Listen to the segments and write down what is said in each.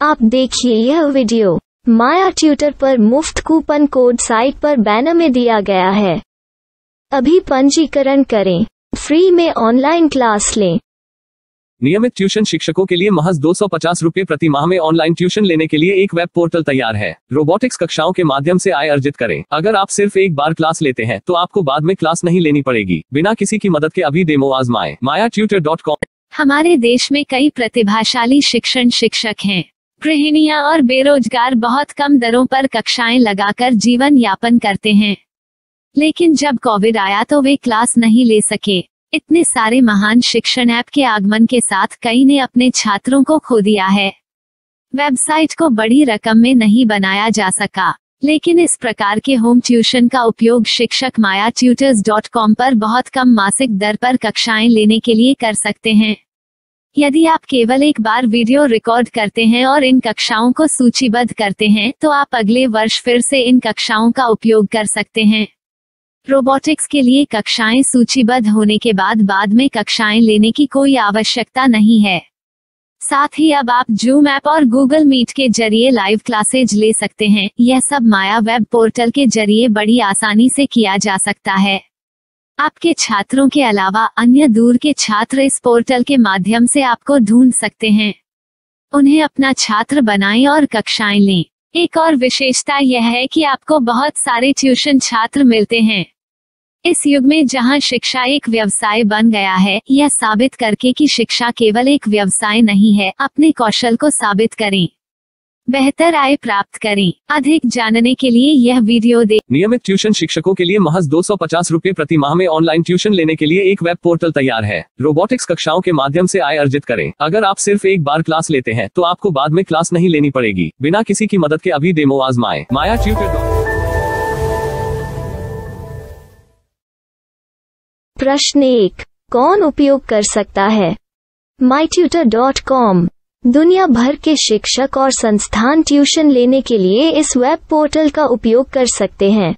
आप देखिए यह वीडियो माया ट्यूटर पर मुफ्त कूपन कोड साइट पर बैनर में दिया गया है। अभी पंजीकरण करें, फ्री में ऑनलाइन क्लास लें। नियमित ट्यूशन शिक्षकों के लिए महज 250 रुपए प्रति माह में ऑनलाइन ट्यूशन लेने के लिए एक वेब पोर्टल तैयार है। रोबोटिक्स कक्षाओं के माध्यम से आय अर्जित करें। अगर आप सिर्फ एक बार क्लास लेते हैं तो आपको बाद में क्लास नहीं लेनी पड़ेगी। बिना किसी की मदद के अभी डेमो आजमाएं। mayatutor.com। हमारे देश में कई प्रतिभाशाली शिक्षक हैं। गृहिणियां और बेरोजगार बहुत कम दरों पर कक्षाएं लगाकर जीवन यापन करते हैं, लेकिन जब कोविड आया तो वे क्लास नहीं ले सके। इतने सारे महान शिक्षण ऐप के आगमन के साथ कई ने अपने छात्रों को खो दिया है। वेबसाइट को बड़ी रकम में नहीं बनाया जा सका, लेकिन इस प्रकार के होम ट्यूशन का उपयोग शिक्षक mayaTutors.com पर बहुत कम मासिक दर पर कक्षाएं लेने के लिए कर सकते हैं। यदि आप केवल एक बार वीडियो रिकॉर्ड करते हैं और इन कक्षाओं को सूचीबद्ध करते हैं तो आप अगले वर्ष फिर से इन कक्षाओं का उपयोग कर सकते हैं। रोबोटिक्स के लिए कक्षाएं सूचीबद्ध होने के बाद में कक्षाएं लेने की कोई आवश्यकता नहीं है। साथ ही अब आप जूम ऐप और गूगल मीट के जरिए लाइव क्लासेज ले सकते हैं। यह सब माया वेब पोर्टल के जरिए बड़ी आसानी से किया जा सकता है। आपके छात्रों के अलावा अन्य दूर के छात्र इस पोर्टल के माध्यम से आपको ढूंढ सकते हैं। उन्हें अपना छात्र बनाएं और कक्षाएं लें। एक और विशेषता यह है कि आपको बहुत सारे ट्यूशन छात्र मिलते हैं। इस युग में जहां शिक्षा एक व्यवसाय बन गया है, यह साबित करके कि शिक्षा केवल एक व्यवसाय नहीं है, अपने कौशल को साबित करें, बेहतर आय प्राप्त करें। अधिक जानने के लिए यह वीडियो देखें। नियमित ट्यूशन शिक्षकों के लिए महज 250 रुपए प्रति माह में ऑनलाइन ट्यूशन लेने के लिए एक वेब पोर्टल तैयार है। रोबोटिक्स कक्षाओं के माध्यम से आय अर्जित करें। अगर आप सिर्फ एक बार क्लास लेते हैं तो आपको बाद में क्लास नहीं लेनी पड़ेगी। बिना किसी की मदद के अभी डेमो आजमाएं। mayaTutor.com। प्रश्न 1, कौन उपयोग कर सकता है? mytutor.com दुनिया भर के शिक्षक और संस्थान ट्यूशन लेने के लिए इस वेब पोर्टल का उपयोग कर सकते हैं।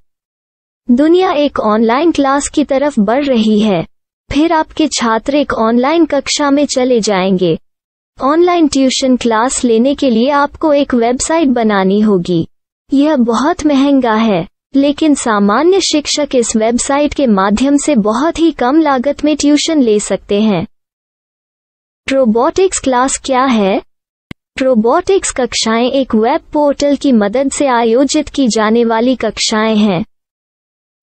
दुनिया एक ऑनलाइन क्लास की तरफ बढ़ रही है। फिर आपके छात्र एक ऑनलाइन कक्षा में चले जाएंगे। ऑनलाइन ट्यूशन क्लास लेने के लिए आपको एक वेबसाइट बनानी होगी। यह बहुत महंगा है, लेकिन सामान्य शिक्षक इस वेबसाइट के माध्यम से बहुत ही कम लागत में ट्यूशन ले सकते हैं। रोबोटिक्स क्लास क्या है? रोबोटिक्स कक्षाएं एक वेब पोर्टल की मदद से आयोजित की जाने वाली कक्षाएं हैं,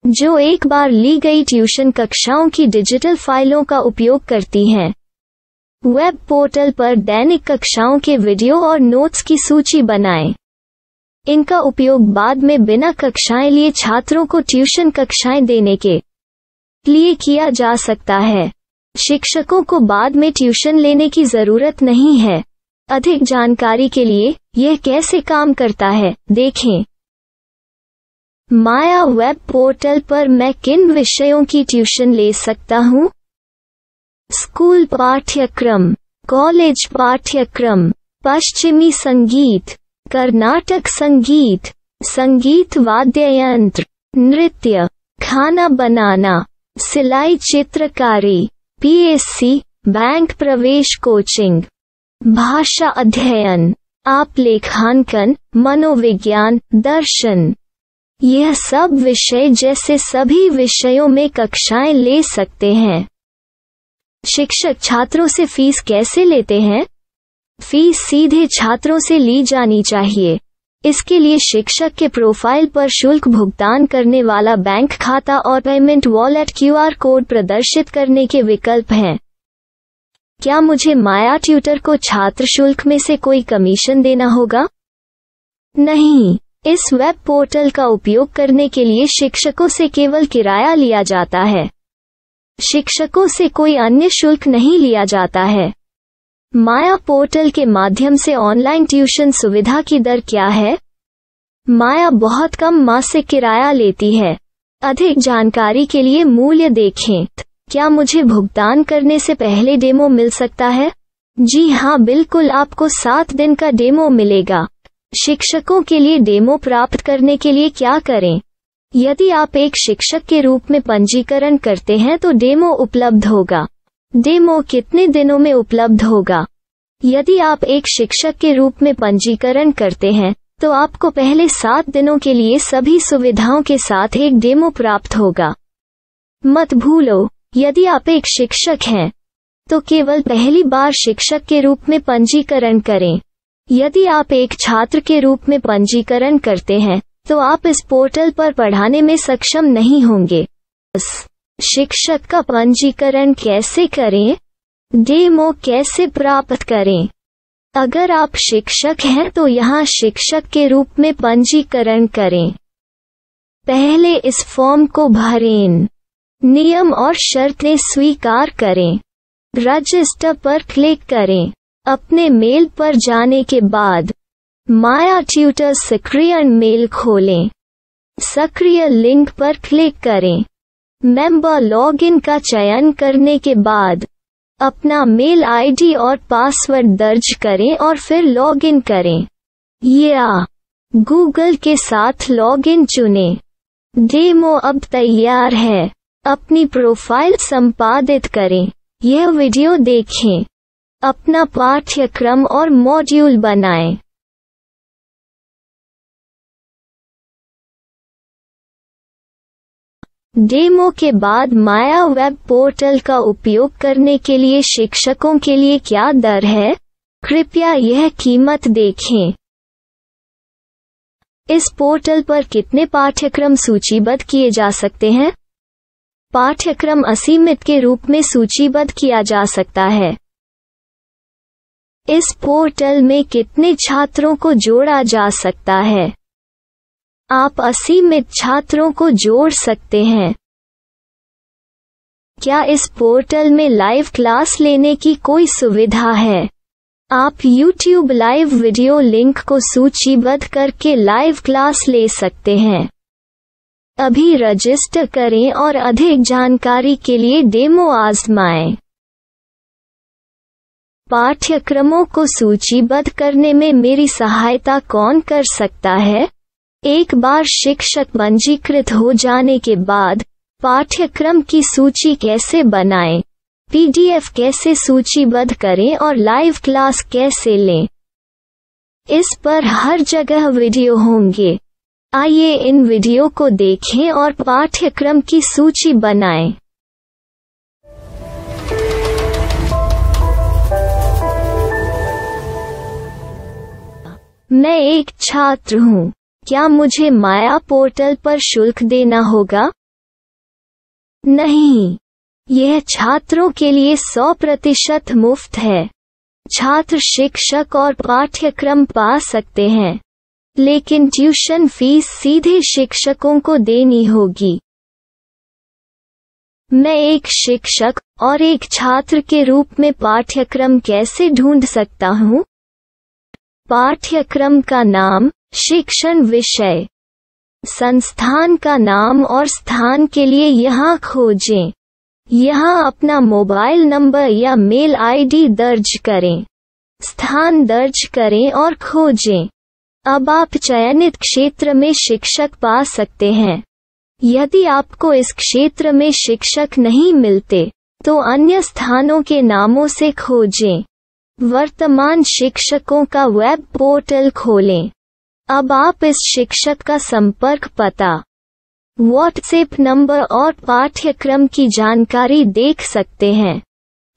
जो एक बार ली गई ट्यूशन कक्षाओं की डिजिटल फाइलों का उपयोग करती हैं। वेब पोर्टल पर दैनिक कक्षाओं के वीडियो और नोट्स की सूची बनाएं। इनका उपयोग बाद में बिना कक्षाएं लिए छात्रों को ट्यूशन कक्षाएं देने के लिए किया जा सकता है। शिक्षकों को बाद में ट्यूशन लेने की जरूरत नहीं है। अधिक जानकारी के लिए यह कैसे काम करता है, देखें। माया वेब पोर्टल पर मैं किन विषयों की ट्यूशन ले सकता हूँ? स्कूल पाठ्यक्रम, कॉलेज पाठ्यक्रम, पश्चिमी संगीत, कर्नाटक संगीत, संगीत वाद्य यंत्र, नृत्य, खाना बनाना, सिलाई चित्रकारी, PSC, बैंक प्रवेश कोचिंग, भाषा अध्ययन, आप लेखांकन, मनोविज्ञान, दर्शन। यह सब विषय जैसे सभी विषयों में कक्षाएं ले सकते हैं। शिक्षक छात्रों से फीस कैसे लेते हैं? फीस सीधे छात्रों से ली जानी चाहिए। इसके लिए शिक्षक के प्रोफाइल पर शुल्क भुगतान करने वाला बैंक खाता और पेमेंट वॉलेट QR कोड प्रदर्शित करने के विकल्प हैं। क्या मुझे माया ट्यूटर को छात्र शुल्क में से कोई कमीशन देना होगा? नहीं, इस वेब पोर्टल का उपयोग करने के लिए शिक्षकों से केवल किराया लिया जाता है। शिक्षकों से कोई अन्य शुल्क नहीं लिया जाता है। माया पोर्टल के माध्यम से ऑनलाइन ट्यूशन सुविधा की दर क्या है? माया बहुत कम मासिक किराया लेती है। अधिक जानकारी के लिए मूल्य देखें। क्या मुझे भुगतान करने से पहले डेमो मिल सकता है? जी हाँ, बिल्कुल, आपको 7 दिन का डेमो मिलेगा। शिक्षकों के लिए डेमो प्राप्त करने के लिए क्या करें? यदि आप एक शिक्षक के रूप में पंजीकरण करते हैं तो डेमो उपलब्ध होगा। डेमो कितने दिनों में उपलब्ध होगा? यदि आप एक शिक्षक के रूप में पंजीकरण करते हैं तो आपको पहले 7 दिनों के लिए सभी सुविधाओं के साथ एक डेमो प्राप्त होगा। मत भूलो, यदि आप एक शिक्षक हैं तो केवल पहली बार शिक्षक के रूप में पंजीकरण करें। यदि आप एक छात्र के रूप में पंजीकरण करते हैं तो आप इस पोर्टल पर पढ़ाने में सक्षम नहीं होंगे। शिक्षक का पंजीकरण कैसे करें? डेमो कैसे प्राप्त करें? अगर आप शिक्षक हैं तो यहाँ शिक्षक के रूप में पंजीकरण करें। पहले इस फॉर्म को भरें। नियम और शर्तें स्वीकार करें। रजिस्टर पर क्लिक करें। अपने मेल पर जाने के बाद माया ट्यूटर सक्रिय मेल खोलें। सक्रिय लिंक पर क्लिक करें। मेंबर लॉगिन का चयन करने के बाद अपना मेल आईडी और पासवर्ड दर्ज करें और फिर लॉगिन करें या गूगल के साथ लॉगिन चुनें। डेमो अब तैयार है। अपनी प्रोफाइल संपादित करें। यह वीडियो देखें। अपना पाठ्यक्रम और मॉड्यूल बनाएं। डेमो के बाद माया वेब पोर्टल का उपयोग करने के लिए शिक्षकों के लिए क्या दर है? कृपया यह कीमत देखें। इस पोर्टल पर कितने पाठ्यक्रम सूचीबद्ध किए जा सकते हैं? पाठ्यक्रम असीमित के रूप में सूचीबद्ध किया जा सकता है। इस पोर्टल में कितने छात्रों को जोड़ा जा सकता है? आप असीमित छात्रों को जोड़ सकते हैं। क्या इस पोर्टल में लाइव क्लास लेने की कोई सुविधा है? आप YouTube लाइव वीडियो लिंक को सूचीबद्ध करके लाइव क्लास ले सकते हैं। अभी रजिस्टर करें और अधिक जानकारी के लिए डेमो आजमाएं। पाठ्यक्रमों को सूचीबद्ध करने में मेरी सहायता कौन कर सकता है? एक बार शिक्षक पंजीकृत हो जाने के बाद पाठ्यक्रम की सूची कैसे बनाएं, PDF कैसे सूचीबद्ध करें और लाइव क्लास कैसे लें, इस पर हर जगह वीडियो होंगे। आइए इन वीडियो को देखें और पाठ्यक्रम की सूची बनाएं। मैं एक छात्र हूँ। क्या मुझे माया पोर्टल पर शुल्क देना होगा? नहीं, यह छात्रों के लिए 100% मुफ्त है। छात्र शिक्षक और पाठ्यक्रम पा सकते हैं, लेकिन ट्यूशन फीस सीधे शिक्षकों को देनी होगी। मैं एक शिक्षक और एक छात्र के रूप में पाठ्यक्रम कैसे ढूंढ सकता हूँ? पाठ्यक्रम का नाम, शिक्षण विषय, संस्थान का नाम और स्थान के लिए यहाँ खोजें। यहाँ अपना मोबाइल नंबर या मेल आईडी दर्ज करें। स्थान दर्ज करें और खोजें। अब आप चयनित क्षेत्र में शिक्षक पा सकते हैं। यदि आपको इस क्षेत्र में शिक्षक नहीं मिलते तो अन्य स्थानों के नामों से खोजें। वर्तमान शिक्षकों का वेब पोर्टल खोलें। अब आप इस शिक्षक का संपर्क पता, व्हाट्सएप नंबर और पाठ्यक्रम की जानकारी देख सकते हैं।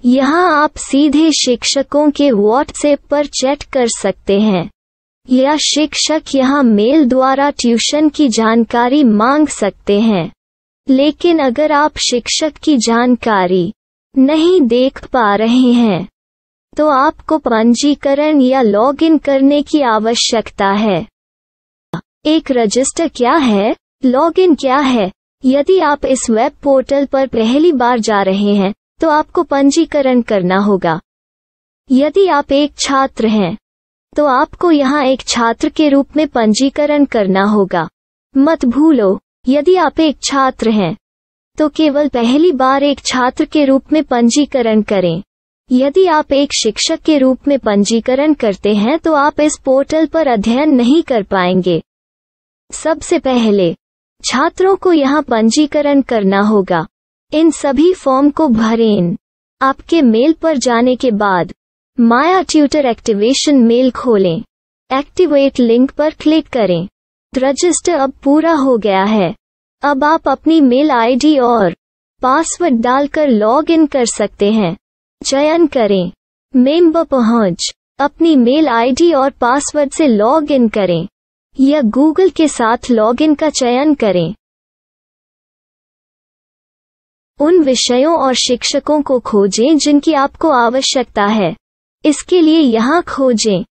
यहाँ आप सीधे शिक्षकों के व्हाट्सएप पर चैट कर सकते हैं या शिक्षक यहाँ मेल द्वारा ट्यूशन की जानकारी मांग सकते हैं। लेकिन अगर आप शिक्षक की जानकारी नहीं देख पा रहे हैं तो आपको पंजीकरण या लॉगिन करने की आवश्यकता है। एक रजिस्टर क्या है? लॉगिन क्या है? यदि आप इस वेब पोर्टल पर पहली बार जा रहे हैं तो आपको पंजीकरण करना होगा। यदि आप एक छात्र हैं तो आपको यहाँ एक छात्र के रूप में पंजीकरण करना होगा। मत भूलो, यदि आप एक छात्र हैं तो केवल पहली बार एक छात्र के रूप में पंजीकरण करें। यदि आप एक शिक्षक के रूप में पंजीकरण करते हैं तो आप इस पोर्टल पर अध्ययन नहीं कर पाएंगे। सबसे पहले छात्रों को यहाँ पंजीकरण करना होगा। इन सभी फॉर्म को भरें। आपके मेल पर जाने के बाद माया ट्यूटर एक्टिवेशन मेल खोलें। एक्टिवेट लिंक पर क्लिक करें। रजिस्टर अब पूरा हो गया है। अब आप अपनी मेल आईडी और पासवर्ड डालकर लॉग इन कर सकते हैं। चयन करें मेंबर पहुंच। अपनी मेल आईडी और पासवर्ड से लॉग इन करें या गूगल के साथ लॉग इन का चयन करें। उन विषयों और शिक्षकों को खोजें जिनकी आपको आवश्यकता है। इसके लिए यहाँ खोजें